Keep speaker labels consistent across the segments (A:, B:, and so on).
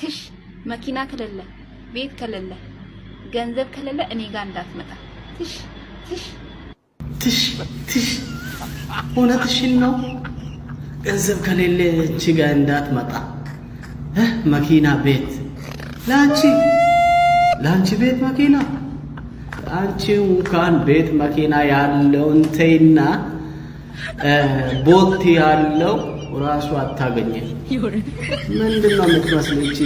A: ትሽ መኪና ከሌለ ቤት ከሌለ ገንዘብ ከሌለ እኔ ጋር እንዳትመጣ። ትሽ ትሽ
B: ትሽ ትሽ እውነትሽን ነው። ገንዘብ ከሌለ እቺ ጋር እንዳትመጣ። መኪና ቤት ላንቺ ቤት መኪና አንቺ እንኳን ቤት መኪና ያለውን ተይና ቦት ያለው ራሱ አታገኘም። ምንድነው የምትመስለው እቺ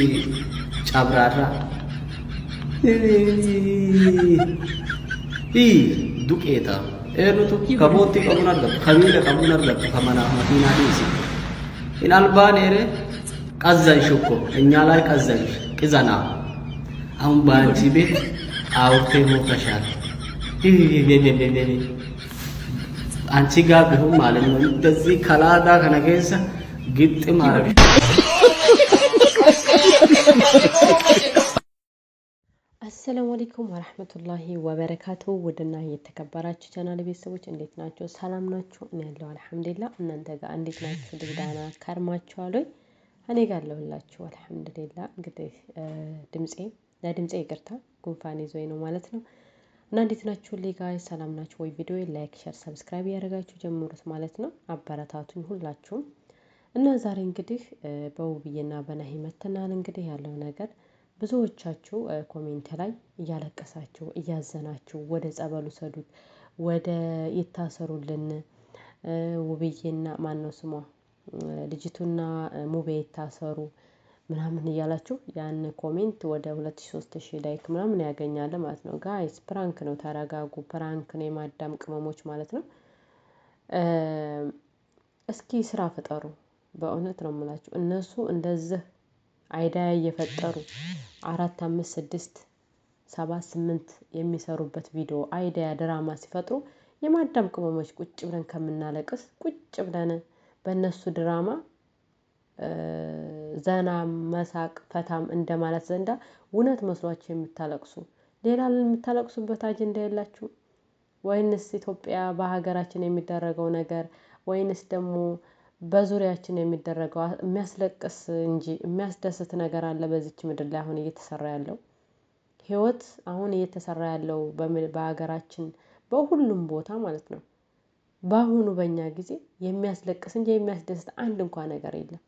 B: ጫብራራ? ዱቄታ ኤሩቱ ከቦቲ ቀቡናር ገብ ከሚለ ቀቡናር ገብ ከመና መኪና ዲሲ ኢናልባን ኤሬ ቀዘንሽ እኮ እኛ ላይ ቀዘንሽ ቅዘና። አሁን በአንቺ ቤት አውርቴ ሞተሻል። አንቺ ጋር ቢሆን ማለት ነው እንደዚህ ከላዳ ከነገሰ ግጥም አረግ።
C: አሰላሙ አለይኩም ወራህመቱላሂ ወበረካቱ። ውድና የተከበራችሁ ቻናል ቤተሰቦች እንዴት ናችሁ? ሰላም ናችሁ? እኔ ያለው አልሐምዱሊላህ። እናንተ ጋር እንዴት ናችሁ? ድጋና ከርማችኋል ወይ? እኔ ጋር አለሁላችሁ አልሐምዱሊላህ። እንግዲህ ለድምጼ ይቅርታ ጉንፋን ይዞኝ ነው ማለት ነው። እና እንዴት ናችሁ ጋይስ? ሰላም ናችሁ ወይ? ቪዲዮ ላይክ፣ ሼር፣ ሰብስክራይብ ያደርጋችሁ ጀምሩት ማለት ነው። አበረታቱኝ ሁላችሁም። እና ዛሬ እንግዲህ በውብዬና በናሂ መተናል። እንግዲህ ያለው ነገር ብዙዎቻችሁ ኮሜንት ላይ እያለቀሳችሁ እያዘናችሁ ወደ ጸበሉ ሰዱት፣ ወደ ይታሰሩልን ውብዬና ማነው ስሟ ልጅቱና ሙቤ ይታሰሩ ምናምን እያላችሁ ያን ኮሜንት ወደ 2000-3000 ላይክ ምናምን ያገኛል ማለት ነው። ጋይስ ፕራንክ ነው፣ ተረጋጉ። ፕራንክ ነው፣ የማዳም ቅመሞች ማለት ነው። እስኪ ስራ ፈጠሩ። በእውነት ነው የምላችሁ። እነሱ እንደዚህ አይዲያ እየፈጠሩ 4 5 6 7 8 የሚሰሩበት ቪዲዮ አይዲያ ድራማ ሲፈጥሩ የማዳም ቅመሞች ቁጭ ብለን ከምናለቅስ ቁጭ ብለን በእነሱ ድራማ ዘና መሳቅ ፈታም እንደማለት ዘንዳ እውነት መስሏችሁ የምታለቅሱ ሌላ የምታለቅሱበት አጀንዳ የላችሁ ወይንስ ኢትዮጵያ በሀገራችን የሚደረገው ነገር ወይንስ ደግሞ በዙሪያችን የሚደረገው የሚያስለቅስ እንጂ የሚያስደስት ነገር አለ በዚች ምድር ላይ አሁን እየተሰራ ያለው ህይወት አሁን እየተሰራ ያለው በሀገራችን በሁሉም ቦታ ማለት ነው። በአሁኑ በእኛ ጊዜ የሚያስለቅስ እንጂ የሚያስደስት አንድ እንኳን ነገር የለም።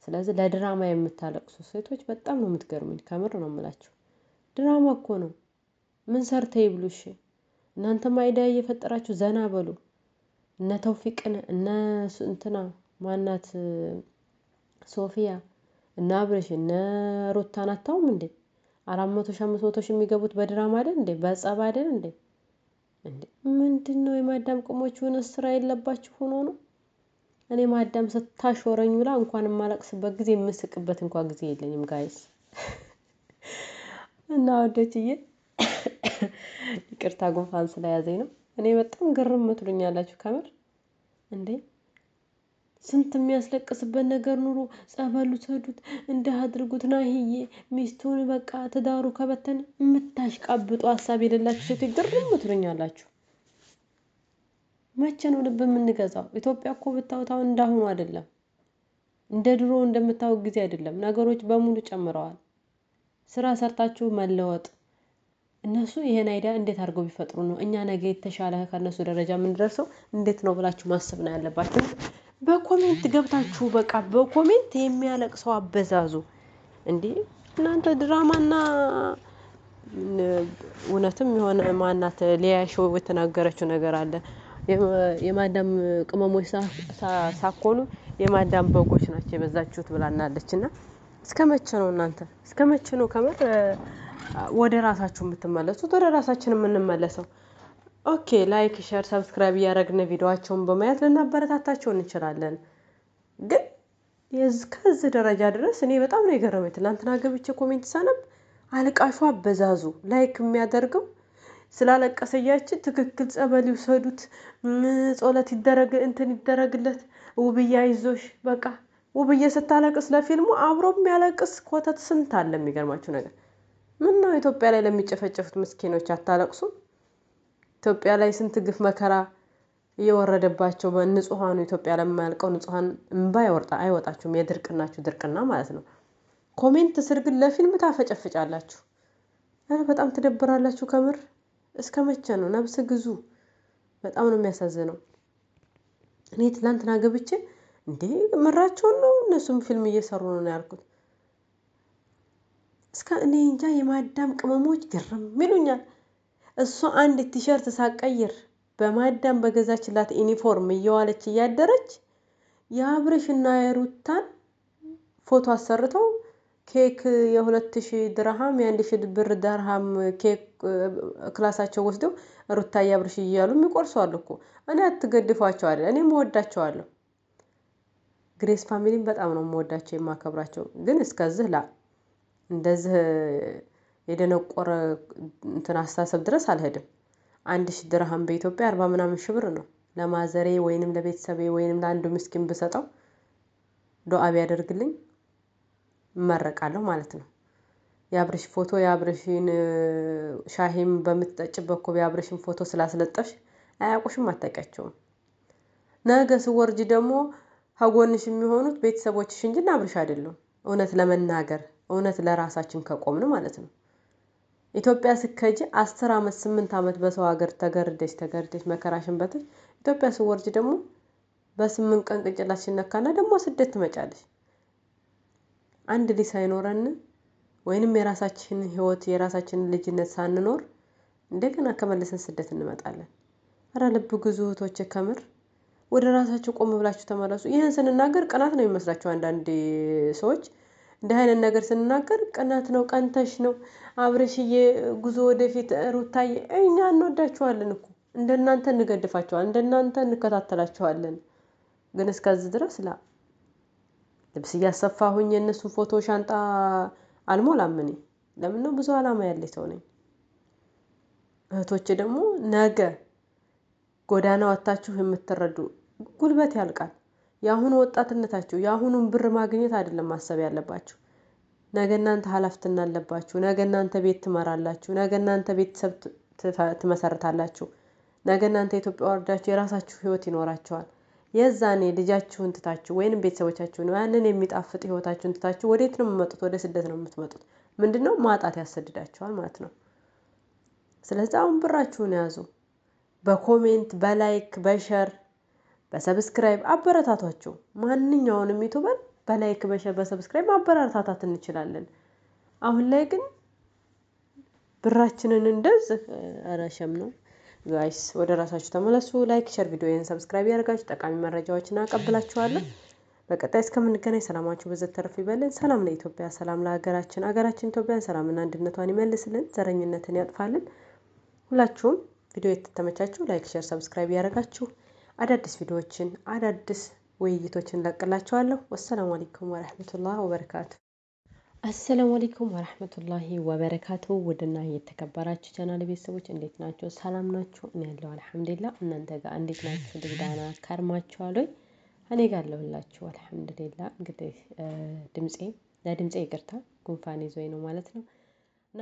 C: ስለዚህ ለድራማ የምታለቅሱ ሴቶች በጣም ነው የምትገርሙኝ። ከምር ነው የምላችሁ። ድራማ እኮ ነው። ምን ሰርተው ይብሉሽ? እናንተም አይዲያ እየፈጠራችሁ ዘና በሉ። እነ ተውፊቅን እነ እንትና ማናት ሶፊያ እነ አብረሽ እነ ሩታን አታውም እንዴ? 400-500 የሚገቡት በድራማ አይደል እንዴ? በጸባ አይደል እንዴ? ምንድነው የማዳም ቅሞቹን ስራ የለባችሁ ሆኖ ነው? እኔ ማዳም ስታሾረኝ ብላ እንኳን የማለቅስበት ጊዜ የምስቅበት እንኳን ጊዜ የለኝም ጋይስ። እና ወደችዬ ይቅርታ ጉንፋን ስለያዘኝ ነው። እኔ በጣም ግርም ትሉኛላችሁ ከምር እንዴ። ስንት የሚያስለቅስበት ነገር ኑሮ ጸበሉ ሰዱት እንደ አድርጉት ናሂዬ ሚስቱን በቃ ትዳሩ ከበተን የምታሽቃብጡ ሀሳብ የሌላችሁ ሴቶች ግርም ትሉኛላችሁ። መቼ ነው ልብ የምንገዛው? ኢትዮጵያ እኮ ብታውታው እንዳሁኑ አይደለም። እንደ ድሮ እንደምታውቅ ጊዜ አይደለም። ነገሮች በሙሉ ጨምረዋል። ስራ ሰርታችሁ መለወጥ። እነሱ ይሄን አይዲያ እንዴት አድርገው ቢፈጥሩ ነው እኛ ነገ የተሻለ ከነሱ ደረጃ የምንደርሰው? እንዴት ነው ብላችሁ ማሰብ ነው ያለባችሁ። በኮሜንት ገብታችሁ በቃ በኮሜንት የሚያለቅሰው አበዛዙ እንዴ እናንተ ድራማና እውነትም የሆነ ማናት ሊያሾው የተናገረችው ነገር አለ። የማዳም ቅመሞች ሳኮኑ የማዳም በጎች ናቸው የበዛችሁት ብላናለችና እስከመቼ ነው እናንተ እስከመቼ ነው ከምር ወደ ራሳችሁ የምትመለሱት? ወደ ራሳችን የምንመለሰው? ኦኬ ላይክ ሼር ሰብስክራይብ ያደረግን ቪዲዮአቸውን በማየት ልናበረታታቸው እንችላለን። ግን ከዚህ ደረጃ ድረስ እኔ በጣም ነው የገረመኝ። ትናንትና ገብቼ ኮሜንት ሳነብ አልቃሹ አበዛዙ ላይክ የሚያደርገው ስላለቀሰያችን ትክክል ጸበል ይወሰዱት ጸሎት ይደረግለት ውብዬ አይዞሽ በቃ ውብዬ ስታለቅስ ለፊልሙ አብሮ የሚያለቅስ ኮተት ስንት አለ። የሚገርማችሁ ነገር ምን ነው ኢትዮጵያ ላይ ለሚጨፈጨፉት ምስኪኖች አታለቅሱ? ኢትዮጵያ ላይ ስንት ግፍ መከራ እየወረደባቸው በንጹሃኑ ኢትዮጵያ ለማያልቀው ንጹሃን እንባ አይወጣችሁም? የድርቅናችሁ ድርቅና ማለት ነው። ኮሜንት ስር ግን ለፊልም ታፈጨፍጫላችሁ። ኧረ በጣም ትደብራላችሁ ከምር። እስከ መቼ ነው? ነብስ ግዙ። በጣም ነው የሚያሳዝነው። እኔ ትላንትና ገብቼ እንዴ ምራቸውን ነው እነሱም ፊልም እየሰሩ ነው ያልኩት። እስከ እኔ እንጃ የማዳም ቅመሞች ግርም ይሉኛል። እሷ አንድ ቲሸርት ሳቀይር በማዳም በገዛችላት ዩኒፎርም እየዋለች እያደረች የአብርሽና የሩታን ፎቶ አሰርተው ኬክ የ2000 ድርሃም የ1000 ብር ድርሃም ኬክ ክላሳቸው ወስደው ሩታ ያብርሽ እያሉ የሚቆርሷሉ እኮ። እኔ አትገድፏቸው አይደል? እኔ የምወዳቸዋለሁ። ግሬስ ፋሚሊን በጣም ነው የምወዳቸው የማከብራቸው። ግን እስከዚህ እንደዚህ የደነቆረ እንትን አስተሳሰብ ድረስ አልሄድም። 1000 ድርሃም በኢትዮጵያ 40 ምናምን ሺህ ብር ነው። ለማዘሬ ወይንም ለቤተሰቤ ወይንም ለአንዱ ምስኪን ብሰጠው ዱዓ ቢያደርግልኝ እመረቃለሁ ማለት ነው። የአብርሽ ፎቶ የአብርሽን ሻሂም በምትጠጭበት እኮ የአብርሽን ፎቶ ስላስለጠፍሽ አያውቁሽም፣ አታውቂያቸውም። ነገ ስወርጅ ደግሞ ሀጎንሽ የሚሆኑት ቤተሰቦችሽ እንጂ አብርሽ አይደለም። እውነት ለመናገር እውነት ለራሳችን ከቆምን ማለት ነው። ኢትዮጵያ ስከጂ 10 ዓመት 8 ዓመት በሰው ሀገር ተገርደሽ መከራሽን በትሽ ኢትዮጵያ ስወርጅ ደግሞ በ8 ቀን ቅንጭላትሽን ነካና ደግሞ ስደት ትመጫለሽ። አንድ ልጅ ሳይኖረን ወይንም የራሳችን ህይወት የራሳችን ልጅነት ሳንኖር እንደገና ከመለሰን ስደት እንመጣለን። አረ ልብ ግዙ እህቶቼ፣ ከምር ወደ ራሳችሁ ቆም ብላችሁ ተመለሱ። ይሄን ስንናገር ቅናት ነው የሚመስላችሁ አንዳንድ ሰዎች። እንደ አይነት ነገር ስንናገር ቅናት ነው፣ ቀንተሽ ነው። አብርሽዬ ጉዞ ወደፊት፣ ሩታዬ እኛ እንወዳችኋለን እኮ እንደናንተ እንገድፋችኋለን፣ እንደናንተ እንከታተላችኋለን። ግን እስከዚህ ድረስ ልብስ እያሰፋሁኝ የእነሱን ፎቶ ሻንጣ አልሞላም። እኔ ለምን ነው ብዙ አላማ ያለኝ ሰው ነኝ። እህቶቼ ደግሞ ነገ ጎዳና ወጣችሁ የምትረዱ ጉልበት ያልቃል። የአሁኑ ወጣትነታችሁ የአሁኑን ብር ማግኘት አይደለም ማሰብ ያለባችሁ። ነገ እናንተ ኃላፊነት አለባችሁ። ነገ እናንተ ቤት ትመራላችሁ። ነገ እናንተ ቤተሰብ ትመሰርታላችሁ። ነገ እናንተ ኢትዮጵያ ወርዳችሁ የራሳችሁ ህይወት ይኖራችኋል። የዛኔ ልጃችሁን ትታችሁ ወይንም ቤተሰቦቻችሁን ያንን የሚጣፍጥ ህይወታችሁን ትታችሁ ወዴት ነው የምትመጡት? ወደ ስደት ነው የምትመጡት። ምንድነው ማጣት ያሰድዳችኋል ማለት ነው። ስለዚህ አሁን ብራችሁን ያዙ። በኮሜንት በላይክ በሸር በሰብስክራይብ አበረታቷቸው። ማንኛውንም ዩቲዩበር በላይክ በሸር በሰብስክራይብ ማበረታታት እንችላለን። አሁን ላይ ግን ብራችንን እንደዚህ አራሸም ነው። ጋይስ ወደ ራሳችሁ ተመለሱ። ላይክ ሸር ቪዲዮዬን ሰብስክራይብ ያደርጋችሁ ጠቃሚ መረጃዎችን አቀብላችኋለሁ። በቀጣይ እስከምንገናኝ ሰላማችሁ በዘት ተርፍ ይበልን። ሰላም ለኢትዮጵያ፣ ሰላም ለሀገራችን። ሀገራችን ኢትዮጵያን ሰላምና አንድነቷን ይመልስልን፣ ዘረኝነትን ያጥፋልን። ሁላችሁም ቪዲዮ የተመቻችሁ ላይክ ሸር ሰብስክራይብ ያደርጋችሁ አዳዲስ ቪዲዮዎችን አዳዲስ ውይይቶችን ለቅላችኋለሁ። ወሰላሙ አለይኩም ወራህመቱላሂ ወበረካቱ። አሰላሙ አለይኩም ወራህመቱላሂ ወበረካቱ። ውድና የተከበራችሁ ቻናል ቤተሰቦች እንዴት ናችሁ? ሰላም ናችሁ? እኔ ያለው አልሐምዱሊላህ። እናንተ ጋር እንዴት ናችሁ? ድጋና ከርማችኋል ወይ? እኔ ጋር አለሁላችሁ አልሐምዱሊላህ። እንግዲህ ለድምጼ ይቅርታ ጉንፋን ይዞኝ ነው ማለት ነው እና